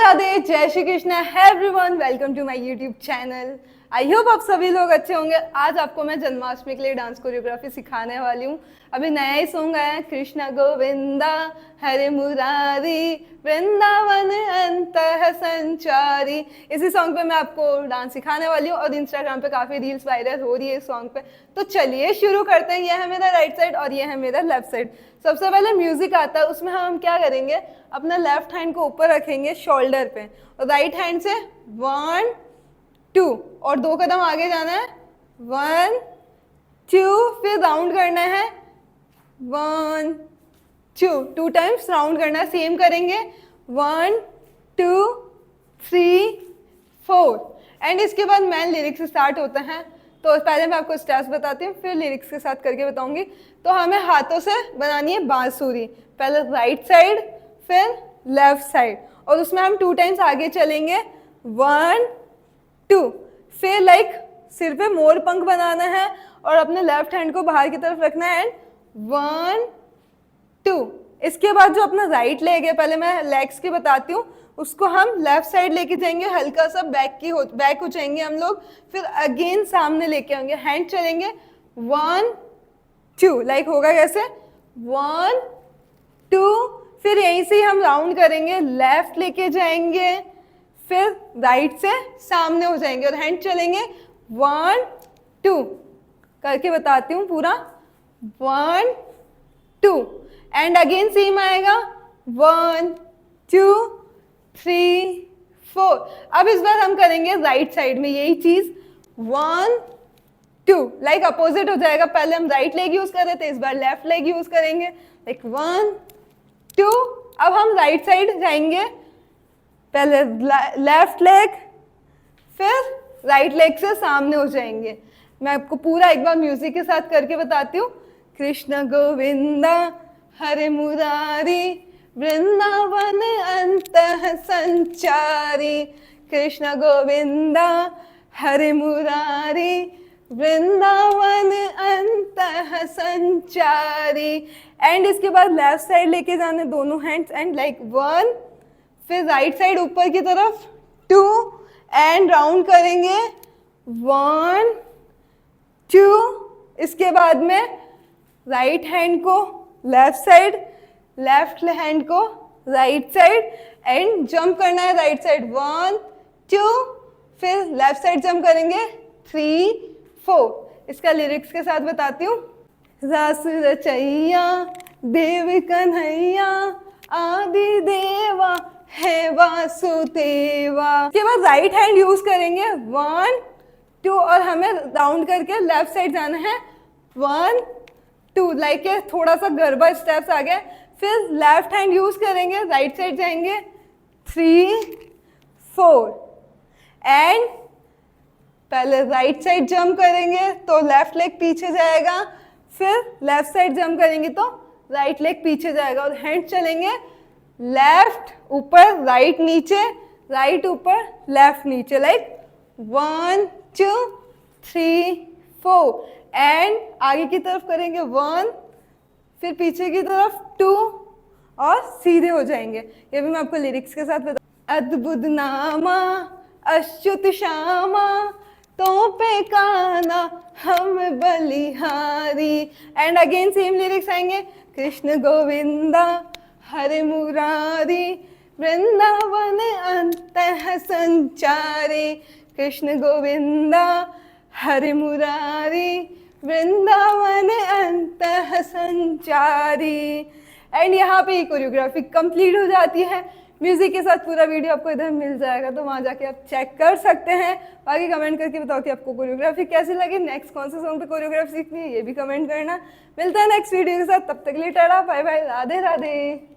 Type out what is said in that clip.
राधे, जय Shri Krishna. Everyone, welcome to my YouTube channel. I hope आप सभी लोग अच्छे होंगे। आज आपको मैं जन्माष्टमी के लिए डांस कोरियोग्राफी सिखाने वाली हूँ। अभी नया ही सॉन्ग आया है, कृष्ण गोविंदा हरे मुरारी वृंदावन अंतः संचारी। इसी सॉन्ग पे मैं आपको डांस सिखाने वाली हूँ और इंस्टाग्राम पे काफ़ी रील्स वायरल हो रही है इस सॉन्ग पे। तो चलिए शुरू करते हैं। ये है मेरा राइट साइड और ये है मेरा लेफ्ट साइड। सबसे पहले म्यूजिक आता है, उसमें हम क्या करेंगे, अपना लेफ्ट हैंड को ऊपर रखेंगे शोल्डर पे और राइट हैंड से 1 2 और 2 कदम आगे जाना है, 1 2, फिर राउंड करना है, 1 2 टाइम्स राउंड करना है। सेम करेंगे 1 2 3 4 एंड इसके बाद मेन लिरिक्स स्टार्ट होते हैं। तो पहले मैं आपको स्टेप्स बताती हूँ, फिर लिरिक्स के साथ करके बताऊंगी। तो हमें हाथों से बनानी है बांसुरी, पहले राइट साइड फिर लेफ्ट साइड, और उसमें हम 2 टाइम्स आगे चलेंगे, 1 2, फिर लाइक सिर पे मोर पंख बनाना है और अपने लेफ्ट हैंड को बाहर की तरफ रखना है एंड 1 2। इसके बाद जो अपना राइट लेग है, पहले मैं लेग्स की बताती हूँ, उसको हम लेफ्ट साइड लेके जाएंगे, हल्का सा बैक हो जाएंगे हम लोग, फिर अगेन सामने लेके आएंगे, हैंड चलेंगे 1 2, लाइक होगा कैसे 1 2, फिर यहीं से हम राउंड करेंगे, लेफ्ट लेके जाएंगे, फिर राइट से सामने हो जाएंगे और हैंड चलेंगे 1 2 करके बताती हूँ पूरा, 1 2 एंड अगेन सेम आएगा 1 2 3 4। अब इस बार हम करेंगे राइट साइड में यही चीज, 1 2, लाइक अपोजिट हो जाएगा। पहले हम राइट लेग यूज कर रहे थे, इस बार लेफ्ट लेग यूज करेंगे, लाइक 1 2। अब हम राइट साइड जाएंगे, पहले लेफ्ट लेग फिर राइट लेग से सामने हो जाएंगे। मैं आपको पूरा एक बार म्यूजिक के साथ करके बताती हूँ। कृष्ण गोविंदा हरे मुरारी वृंदावन अंतः संचारी, कृष्ण गोविंदा हरे मुरारी वृंदावन अंतः संचारी। एंड इसके बाद लेफ्ट साइड लेके जाने दोनों हैंड्स एंड लाइक 1, फिर राइट साइड ऊपर की तरफ 2 एंड राउंड करेंगे 1 2। इसके बाद में राइट हैंड को लेफ्ट साइड, लेफ्ट हैंड को राइट साइड एंड जंप करना है राइट साइड 1 2, फिर लेफ्ट साइड जंप करेंगे 3 4। इसका लिरिक्स के साथ बताती हूँ। रास रचैया देव कन्हैया आदि देवा है वासुदेवा। इसके बाद राइट हैंड यूज करेंगे 1 2 और हमें राउंड करके लेफ्ट साइड जाना है 1 2, लाइक थोड़ा सा गरबा स्टेप्स आ गया। फिर लेफ्ट हैंड यूज करेंगे, राइट साइड जाएंगे 3 4 एंड पहले राइट साइड जंप करेंगे तो लेफ्ट लेग पीछे जाएगा, फिर लेफ्ट साइड जंप करेंगे तो राइट लेग पीछे जाएगा और हैंड चलेंगे लेफ्ट ऊपर राइट नीचे, राइट ऊपर लेफ्ट नीचे, लाइक 1 2 3 4 एंड आगे की तरफ करेंगे 1, फिर पीछे की तरफ 2 और सीधे हो जाएंगे। ये भी मैं आपको लिरिक्स के साथ बता। अद्भुत नामा अच्युत श्यामा तो पे काना हम बलिहारी एंड अगेन सेम लिरिक्स आएंगे। कृष्ण गोविंदा हरे मुरारी वृंदावन अंतः संचारी, कृष्ण गोविंदा हरे मुरारी वृंदावन अंतः संचारी। एंड यहाँ पे कोरियोग्राफी कंप्लीट हो जाती है। म्यूजिक के साथ पूरा वीडियो आपको इधर मिल जाएगा, तो वहाँ जाके आप चेक कर सकते हैं। बाकी कमेंट करके बताओ कि आपको कोरियोग्राफी कैसी लगी, नेक्स्ट कौन से सॉन्ग पे कोरियोग्राफी सीखनी है ये भी कमेंट करना। मिलता है नेक्स्ट वीडियो के साथ, तब तक के लिए tata bye bye, Radhe Radhe.